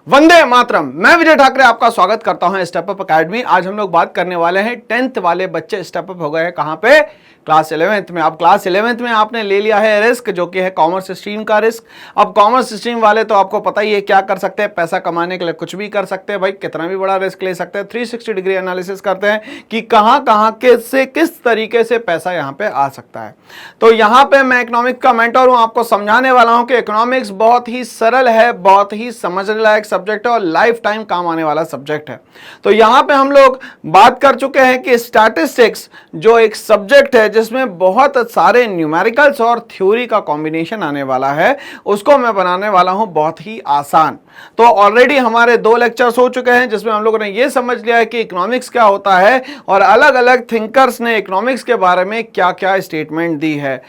वंदे मातरम। मैं विजय ठाकरे आपका स्वागत करता हूं स्टेप अप एकेडमी। आज हम लोग बात करने वाले हैं 10th वाले बच्चे स्टेप अप हो गए हैं कहां पे? क्लास 11th में। अब क्लास 11th में आपने ले लिया है रिस्क, जो कि है कॉमर्स स्ट्रीम का रिस्क। अब कॉमर्स स्ट्रीम वाले तो आपको पता ही है क्या कर सकते हैं, पैसा कमाने के लिए कुछ भी कर सकते हैं भाई, कितना भी बड़ा रिस्क ले सकते हैं। 360 डिग्री एनालिसिस करते हैं कि कहां कहां के से किस तरीके से पैसा यहां पे आ सकता है। तो यहां पे मैं इकोनॉमिक्स का मेंटर हूं, आपको समझाने वाला हूं कि इकोनॉमिक्स बहुत ही सरल है, बहुत ही समझने लायक सब्जेक्ट है और लाइफ टाइम काम आने वाला सब्जेक्ट है। तो यहां पे हम लोग बात कर चुके हैं कि स्टैटिस्टिक्स जो एक सब्जेक्ट है जिसमें बहुत सारे न्यूमेरिकल्स और थ्योरी का कॉम्बिनेशन आने वाला है, उसको मैं बनाने वाला हूं बहुत ही आसान। तो ऑलरेडी हमारे 2 लेक्चर्स हो चुके हैं जिसमें हम लोगों ने यह समझ लिया है कि इकोनॉमिक्स क्या होता है और अलग अलग थिंकर्स ने इकोनॉमिक्स के बारे में क्या क्या स्टेटमेंट दी है।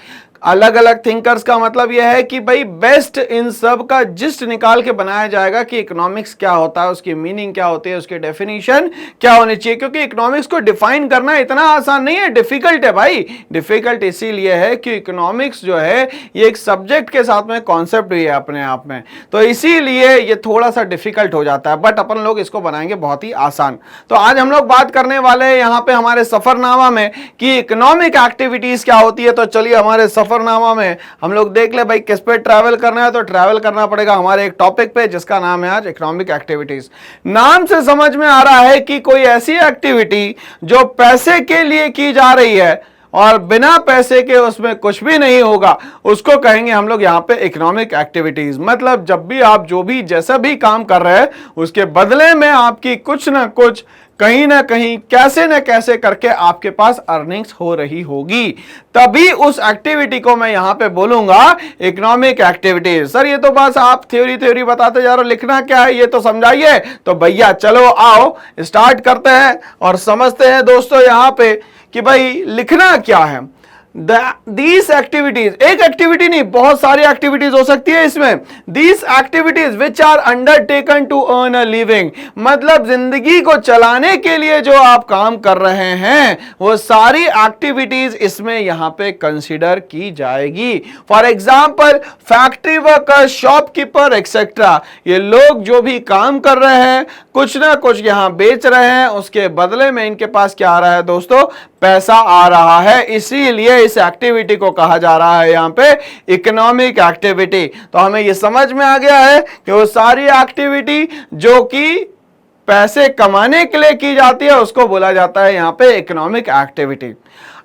अलग अलग थिंकर्स का मतलब यह है कि भाई बेस्ट इन सब का जिस्ट निकाल के बनाया जाएगा कि इकोनॉमिक्स क्या होता है, उसकी मीनिंग क्या होती है, उसकी डेफिनेशन क्या होनी चाहिए। क्योंकि इकोनॉमिक्स को डिफाइन करना इतना आसान नहीं है, डिफिकल्ट है भाई। डिफिकल्ट इसीलिए है कि इकोनॉमिक्स जो है ये एक सब्जेक्ट के साथ में कॉन्सेप्ट भी है अपने आप में, तो इसीलिए ये थोड़ा सा डिफिकल्ट हो जाता है, बट अपन लोग इसको बनाएंगे बहुत ही आसान। तो आज हम लोग बात करने वाले हैं यहाँ पे हमारे सफरनामा में कि इकोनॉमिक एक्टिविटीज क्या होती है। तो चलिए हमारे सफरनामा में हम लोग देख ले भाई किस पे ट्रैवल करना है। तो ट्रैवल करना पड़ेगा हमारे एक टॉपिक पे जिसका नाम है आज इकोनॉमिक एक्टिविटीज। नाम से समझ में आ रहा है कि कोई ऐसी एक्टिविटी जो पैसे के लिए की जा रही है और बिना पैसे के उसमें कुछ भी नहीं होगा, उसको कहेंगे हम लोग यहाँ पे इकोनॉमिक एक्टिविटीज। मतलब जब भी आप जो भी जैसा भी काम कर रहे हैं उसके बदले में आपकी कुछ ना कुछ कहीं ना कहीं कैसे न कैसे करके आपके पास अर्निंग्स हो रही होगी, तभी उस एक्टिविटी को मैं यहां पे बोलूंगा इकोनॉमिक एक्टिविटीज। सर ये तो बस आप थ्योरी बताते जा रहे हो, लिखना क्या है ये तो समझाइए। तो भैया चलो आओ स्टार्ट करते हैं और समझते हैं दोस्तों यहां पे कि भाई लिखना क्या है। These activities, एक एक्टिविटी नहीं बहुत सारी एक्टिविटीज हो सकती है इसमें। These activities which are undertaken to earn a living, मतलब जिंदगी को चलाने के लिए जो आप काम कर रहे हैं वो सारी एक्टिविटीज इसमें यहां पे कंसीडर की जाएगी। For example factory worker, shopkeeper etcetera, ये लोग जो भी काम कर रहे हैं कुछ ना कुछ यहां बेच रहे हैं, उसके बदले में इनके पास क्या आ रहा है दोस्तों? पैसा आ रहा है। इसीलिए इस एक्टिविटी को कहा जा रहा है यहां पे इकोनॉमिक एक्टिविटी। तो हमें यह समझ में आ गया है कि वो सारी एक्टिविटी जो कि पैसे कमाने के लिए की जाती है उसको बोला जाता है यहां पे इकोनॉमिक एक्टिविटी।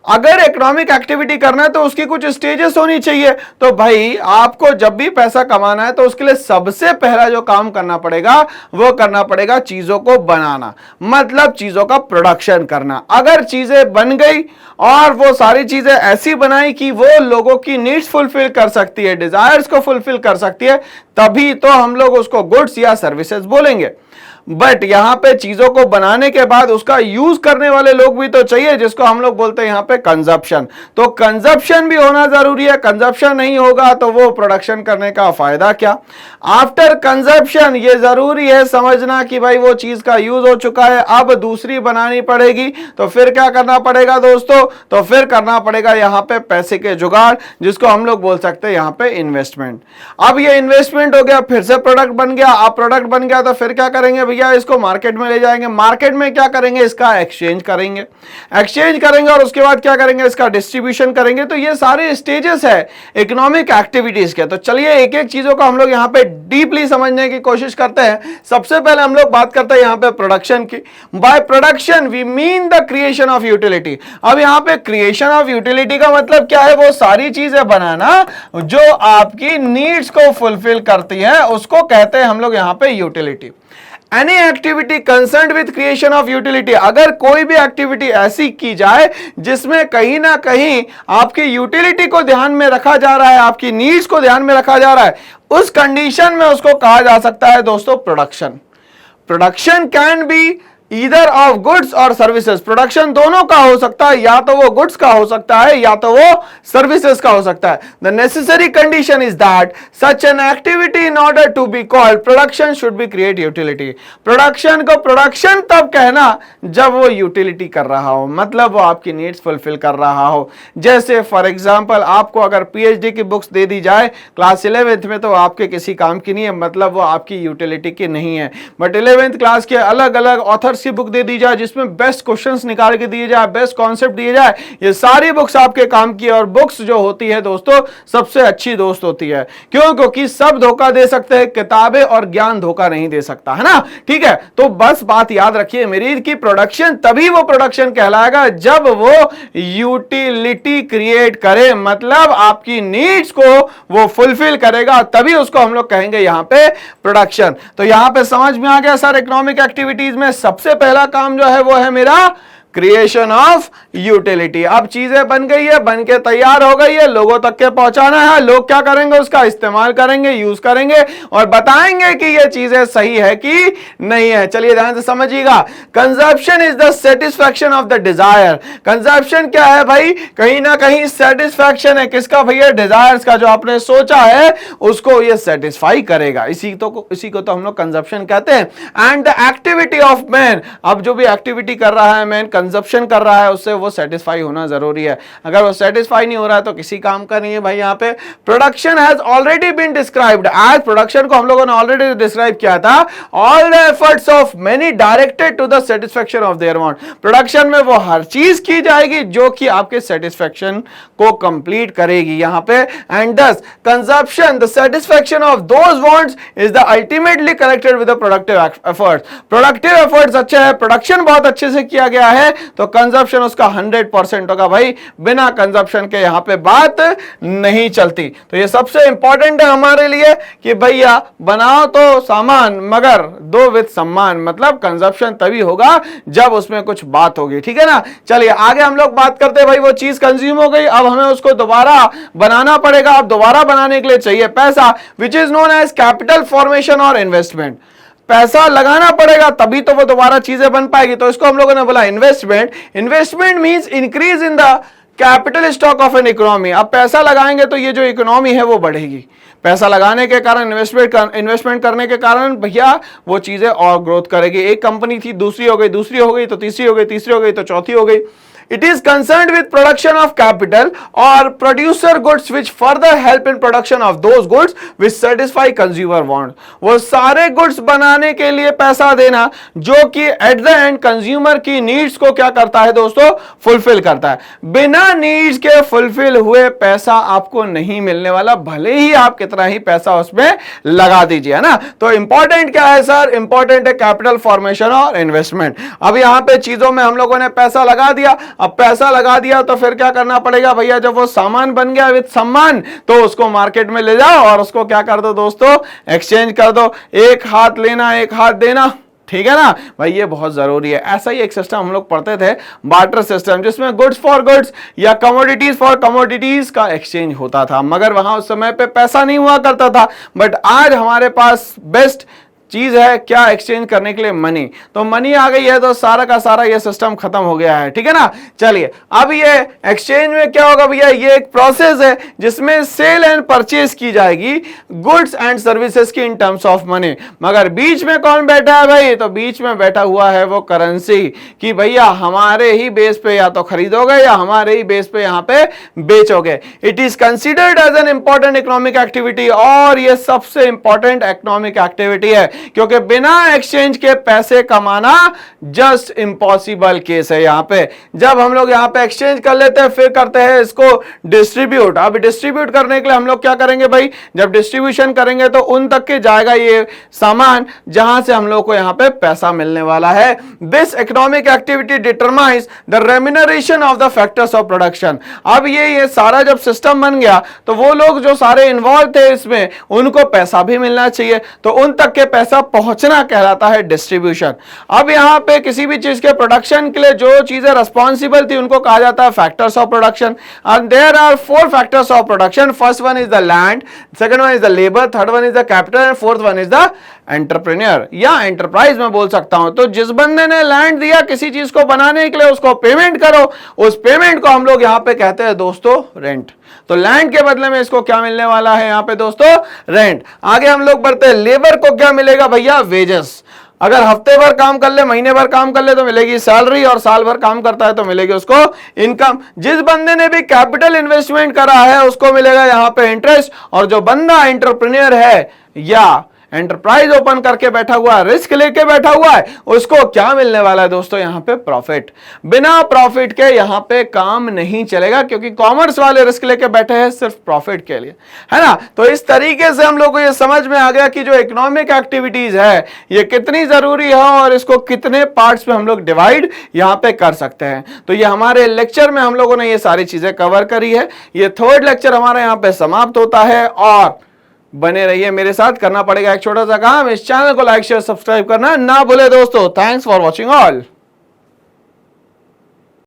अगर इकोनॉमिक एक्टिविटी करना है तो उसकी कुछ स्टेजेस होनी चाहिए। तो भाई आपको जब भी पैसा कमाना है तो उसके लिए सबसे पहला जो काम करना पड़ेगा वो करना पड़ेगा चीजों को बनाना, मतलब चीजों का प्रोडक्शन करना। अगर चीजें बन गई और वो सारी चीजें ऐसी बनाई कि वो लोगों की नीड्स फुलफिल कर सकती है, डिजायर्स को फुलफिल कर सकती है, तभी तो हम लोग उसको गुड्स या सर्विसेज बोलेंगे। बट यहां पे चीजों को बनाने के बाद उसका यूज करने वाले लोग भी तो चाहिए, जिसको हम लोग बोलते हैं यहां पे कंजप्शन। तो कंजप्शन भी होना जरूरी है, कंजप्शन नहीं होगा तो वो प्रोडक्शन करने का फायदा क्या। आफ्टर कंजप्शन ये जरूरी है समझना कि भाई वो चीज का यूज हो चुका है, अब दूसरी बनानी पड़ेगी। तो फिर क्या करना पड़ेगा दोस्तों? तो फिर करना पड़ेगा यहां पे पैसे के जुगाड़, जिसको हम लोग बोल सकते हैं यहां पे इन्वेस्टमेंट। अब ये इन्वेस्टमेंट हो गया, फिर से प्रोडक्ट बन गया। अब प्रोडक्ट बन गया तो फिर क्या करेंगे भैया? इसको मार्केट में ले जाएंगे। मार्केट में क्या करेंगे? इसका एक्सचेंज करेंगे। एक्सचेंज करेंगे और उसके बाद क्या करेंगे? इसका डिस्ट्रीब्यूशन करेंगे। तो ये सारे स्टेजेस है इकोनॉमिक एक्टिविटीज के। तो चलिए एक एक चीजों को हम लोग यहां पे डीपली समझने की कोशिश करते हैं। सबसे पहले हम लोग बात करते हैं यहां पे प्रोडक्शन की। By production we mean the creation of utility. अब यहां पे क्रिएशन ऑफ यूटिलिटी का मतलब क्या है? वो सारी चीजें बनाना जो आपकी नीड्स को फुलफिल करती है, उसको कहते हैं हम लोग यहां पे utility. Any activity concerned with creation of utility, अगर कोई भी एक्टिविटी ऐसी की जाए जिसमें कहीं ना कहीं आपकी यूटिलिटी को ध्यान में रखा जा रहा है, आपकी नीड्स को ध्यान में रखा जा रहा है, उस कंडीशन में उसको कहा जा सकता है दोस्तों production. Production can be either of goods और सर्विसेज, प्रोडक्शन दोनों का हो सकता है, या तो वो गुड्स का हो सकता है या तो वो सर्विसेज का हो सकता है। The necessary condition is that such an activity in order to be called production should be create utility. Production को प्रोडक्शन तब कहना जब वो यूटिलिटी कर रहा हो, मतलब वो आपकी नीड्स फुलफिल कर रहा हो। जैसे फॉर एग्जांपल आपको अगर पीएचडी की बुक्स दे दी जाए क्लास 11th में, तो आपके किसी काम की नहीं है, मतलब वो आपकी यूटिलिटी की नहीं है। बट 11th क्लास के अलग अलग ऑथर्स की बुक दे दी जाए जिसमें बेस्ट क्वेश्चंस निकाल के दिए जाए, बेस्ट कॉन्सेप्ट दिए जाए, ये सारी बुक्स आपके काम की। और बुक्स जो होती है दोस्तों सबसे अच्छी दोस्त होती है। क्यों? क्योंकि सब धोखा दे सकते हैं, किताबें और ज्ञान धोखा नहीं दे सकता, है ना। ठीक है, तो बस बात याद रखिए मेरी कि प्रोडक्शन तभी वो प्रोडक्शन कहलाएगा जब वो यूटिलिटी क्रिएट करे, मतलब आपकी नीड्स को वो फुलफिल करेगा, तभी उसको हम लोग कहेंगे यहां पे प्रोडक्शन। तो यहां पे समझ में आ गया सर, इकोनॉमिक एक्टिविटीज में सबसे पहला काम जो है वो है मेरा क्रिएशन ऑफ यूटिलिटी। अब चीजें बन गई है, बन के तैयार हो गई है, लोगों तक के पहुंचाना है। लोग क्या करेंगे? उसका इस्तेमाल करेंगे, यूज करेंगे और बताएंगे कि ये चीजें सही है कि नहीं है। चलिए ध्यान से समझिएगा। Consumption is the satisfaction of the desire. Consumption क्या है भाई? कहीं ना कहीं सेटिस्फैक्शन है किसका भैया? डिजायर्स का। जो आपने सोचा है उसको ये सेटिस्फाई करेगा, इसी को तो हम लोग कंजप्शन कहते हैं। And the activity of man, अब जो भी एक्टिविटी कर रहा है मैन, कंजप्शन कर रहा है, उससे वो सेटिस्फाई होना जरूरी है। अगर वो सेटिस्फाई नहीं हो रहा है तो किसी काम का नहीं है भाई। यहां पे production has already been described as, production को हम लोगों ने ऑलरेडी डिस्क्राइब किया था, all the efforts of many directed to the satisfaction of their want. Production में वो हर चीज की जाएगी जो कि आपके सेटिस्फैक्शन को कंप्लीट करेगी यहां पे। एंड दस consumption, the satisfaction of those wants is the ultimately connected with the productive efforts. Productive efforts अच्छे हैं, प्रोडक्शन बहुत अच्छे से किया गया है, तो कंजप्शन उसका 100% होगा भाई। बिना कंजप्शन के यहां पे बात नहीं चलती। तो ये सबसे इंपॉर्टेंट है हमारे लिए कि भैया बनाओ तो सामान मगर दो विद सम्मान, मतलब कंजप्शन तभी होगा जब उसमें कुछ बात होगी। ठीक है ना। चलिए आगे हम लोग बात करते हैं। भाई वो चीज कंज्यूम हो गई, अब हमें उसको दोबारा बनाना पड़ेगा। अब दोबारा बनाने के लिए चाहिए पैसा, which is known as capital formation और इन्वेस्टमेंट। पैसा लगाना पड़ेगा तभी तो वो दोबारा चीजें बन पाएगी, तो इसको हम लोगों ने बोला investment. Investment means increase in the capital stock of an economy. अब पैसा लगाएंगे तो ये जो इकोनॉमी है वो बढ़ेगी। पैसा लगाने के कारण, इन्वेस्टमेंट करने के कारण भैया वो चीजें और ग्रोथ करेगी। एक कंपनी थी, दूसरी हो गई, दूसरी हो गई तो तीसरी हो गई, तीसरी हो गई तो चौथी हो गई। It is concerned with production of capital or producer goods which further help in production of those goods which satisfy consumer want। वो सारे गुड्स बनाने के लिए पैसा देना जो कि एट द एंड कंज्यूमर की नीड्स को क्या करता है दोस्तों? फुलफिल करता है। बिना नीड्स के फुलफिल हुए पैसा आपको नहीं मिलने वाला, भले ही आप कितना ही पैसा उसमें लगा दीजिए, है ना। तो इंपॉर्टेंट क्या है सर? इंपॉर्टेंट है कैपिटल फॉर्मेशन और इन्वेस्टमेंट। अब यहां पे चीजों में हम लोगों ने पैसा लगा दिया। अब पैसा लगा दिया तो फिर क्या करना पड़ेगा भैया? जब वो सामान बन गया विद सम्मान, तो उसको मार्केट में ले जाओ और उसको क्या कर दो दोस्तों? एक्सचेंज कर दो। एक हाथ लेना, एक हाथ देना। ठीक है ना भाई, ये बहुत जरूरी है। ऐसा ही एक सिस्टम हम लोग पढ़ते थे, बार्टर सिस्टम, जिसमें गुड्स फॉर गुड्स या कमोडिटीज फॉर कमोडिटीज का एक्सचेंज होता था, मगर वहां उस समय पे पैसा नहीं हुआ करता था। बट आज हमारे पास बेस्ट चीज है क्या? एक्सचेंज करने के लिए मनी। तो मनी आ गई है तो सारा का सारा ये सिस्टम खत्म हो गया है। ठीक है ना। चलिए अब ये एक्सचेंज में क्या होगा भैया? ये एक प्रोसेस है जिसमें सेल एंड परचेज की जाएगी गुड्स एंड सर्विसेज की इन टर्म्स ऑफ मनी। मगर बीच में कौन बैठा है भाई? तो बीच में बैठा हुआ है वो करेंसी, कि भैया हमारे ही बेस पे या तो खरीदोगे या हमारे ही बेस पे यहां पे बेचोगे। It is considered as an important economic activity, और ये सबसे इंपॉर्टेंट इकोनॉमिक एक्टिविटी है, क्योंकि बिना एक्सचेंज के पैसे कमाना जस्ट इम्पॉसिबल केस है। यहां पे जब हम लोग यहां पे एक्सचेंज कर लेते हैं, फिर करते हैं इसको डिस्ट्रीब्यूट। अब डिस्ट्रीब्यूट करने के लिए हम लोग क्या करेंगे भाई? जब डिस्ट्रीब्यूशन करेंगे तो उन तक के जाएगा ये सामान जहां से हम लोग को यहां पे पैसा मिलने वाला है। This economic activity determines the remuneration of the factors of production. अब ये सारा जब सिस्टम बन गया तो वो लोग जो सारे इन्वॉल्व थे इसमें, उनको पैसा भी मिलना चाहिए, तो उन तक के पैसा पहुंचना कहलाता है डिस्ट्रीब्यूशन। अब यहां पे किसी भी चीज के प्रोडक्शन के लिए जो चीजें रिस्पॉन्सिबल थी उनको कहा जाता है factors of production. And there are 4 factors of production. First one is the land, second one is the labour, third one is the capital and fourth one is the entrepreneur या enterprise में बोल सकता हूं। तो जिस बंदे ने land दिया किसी चीज को बनाने के लिए, उसको पेमेंट करो, उस पेमेंट को हम लोग यहां पे कहते हैं दोस्तों रेंट। तो लैंड के बदले में इसको क्या मिलने वाला है यहां पे दोस्तों, रेंट। आगे हम लोग बढ़ते हैं, लेबर को क्या मिलेगा भैया, वेजेस। अगर हफ्ते भर काम कर ले, महीने भर काम कर ले तो मिलेगी सैलरी, और साल भर काम करता है तो मिलेगी उसको इनकम। जिस बंदे ने भी कैपिटल इन्वेस्टमेंट करा है उसको मिलेगा यहां पे इंटरेस्ट, और जो बंदा एंटरप्रेन्योर है या एंटरप्राइज ओपन करके बैठा हुआ है, रिस्क लेके बैठा हुआ है, उसको क्या मिलने वाला है दोस्तों, यहां पे प्रॉफिट। बिना प्रॉफिट के यहां पे काम नहीं चलेगा, क्योंकि कॉमर्स वाले रिस्क लेके बैठे हैं सिर्फ प्रॉफिट के लिए, है ना। तो इस तरीके से हम लोग को ये समझ में आ गया कि जो इकोनॉमिक एक्टिविटीज है ये कितनी जरूरी है और इसको कितने पार्ट्स में हम लोग डिवाइड यहां पे कर सकते हैं। तो ये हमारे लेक्चर में हम लोगों ने ये सारी चीजें कवर करी है। ये थर्ड लेक्चर हमारा यहां पे समाप्त होता है, और बने रहिए मेरे साथ। करना पड़ेगा एक छोटा सा काम, इस चैनल को लाइक शेयर सब्सक्राइब करना ना भूले दोस्तों। Thanks for watching all.